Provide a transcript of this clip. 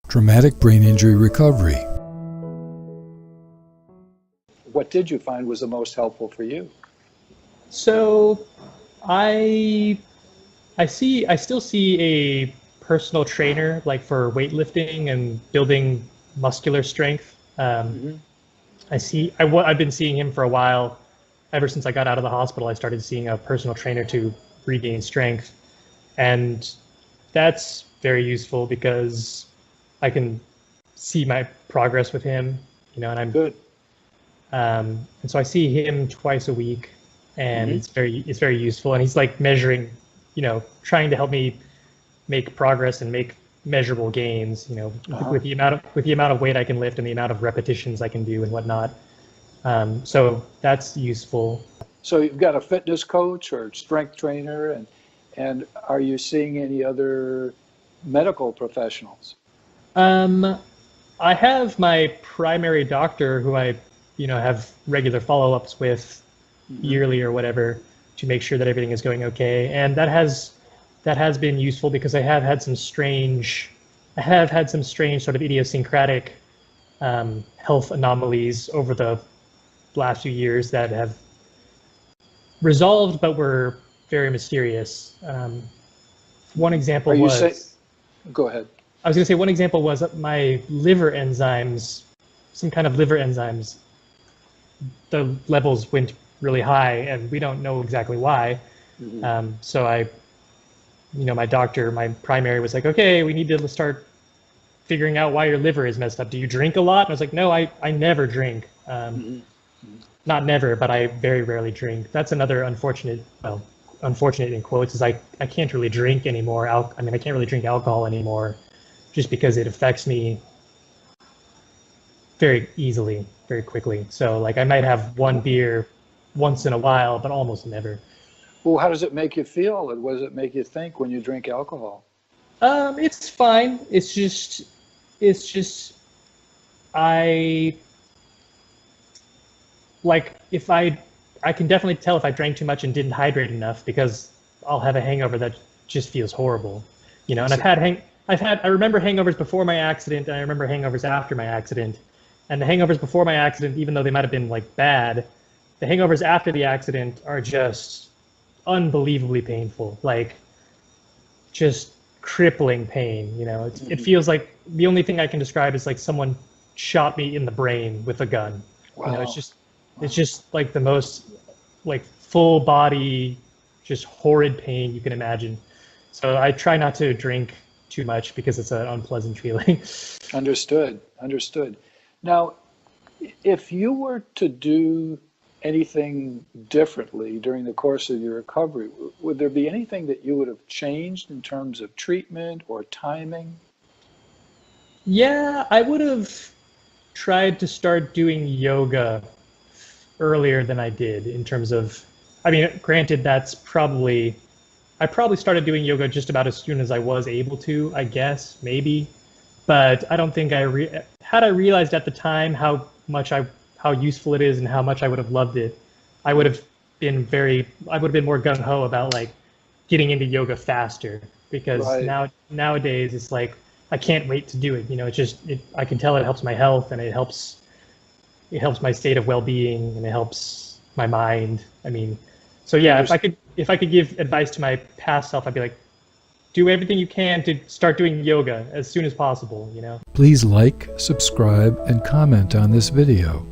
Traumatic brain injury recovery. What did you find was the most helpful for you? So I still see a personal trainer, like for weightlifting and building muscular strength. I've been seeing him for a while. Ever since I got out of the hospital, I started seeing a personal trainer to regain strength. And that's very useful because I can see my progress with him, and I'm good. And so I see him twice a week, and it's very useful. And he's like measuring, trying to help me make progress and make measurable gains, with the amount of weight I can lift and the amount of repetitions I can do and whatnot. So that's useful. So you've got a fitness coach or strength trainer, and are you seeing any other medical professionals? I have my primary doctor who I, have regular follow-ups with yearly or whatever to make sure that everything is going okay. And that has been useful because I have had some strange sort of idiosyncratic health anomalies over the last few years that have resolved, but were very mysterious. One example go ahead. I was going to say one example was my liver enzymes, some kind of liver enzymes, the levels went really high and we don't know exactly why. So my doctor, my primary was like, okay, we need to start figuring out why your liver is messed up. Do you drink a lot? And I was like, no, I never drink. Not never, but I very rarely drink. That's another unfortunate in quotes, is I can't really drink anymore. I can't really drink alcohol anymore just because it affects me very easily, very quickly. So like I might have one beer once in a while, but almost never. Well, how does it make you feel, and what does it make you think when you drink alcohol? It's fine. It's just I can definitely tell if I drank too much and didn't hydrate enough, because I'll have a hangover that just feels horrible, and I remember hangovers before my accident, and I remember hangovers after my accident. And the hangovers before my accident, even though they might have been like bad, the hangovers after the accident are just unbelievably painful, like just crippling pain. It feels like the only thing I can describe is like someone shot me in the brain with a gun. Wow. It's just like the most like full body, just horrid pain you can imagine. So I try not to drink too much because it's an unpleasant feeling. Understood. Now, if you were to do anything differently during the course of your recovery, would there be anything that you would have changed in terms of treatment or timing? Yeah, I would have tried to start doing yoga earlier than I did, in terms of, granted, I probably started doing yoga just about as soon as I was able to, I guess, maybe. But I don't think had I realized at the time how useful it is and how much I would have loved it, I would have been more gung-ho about like getting into yoga faster, because nowadays it's like I can't wait to do it. I can tell it helps my health, and it helps my state of well-being, and it helps my mind. So yeah, if I could give advice to my past self, I'd be like, do everything you can to start doing yoga as soon as possible, Please like, subscribe, and comment on this video.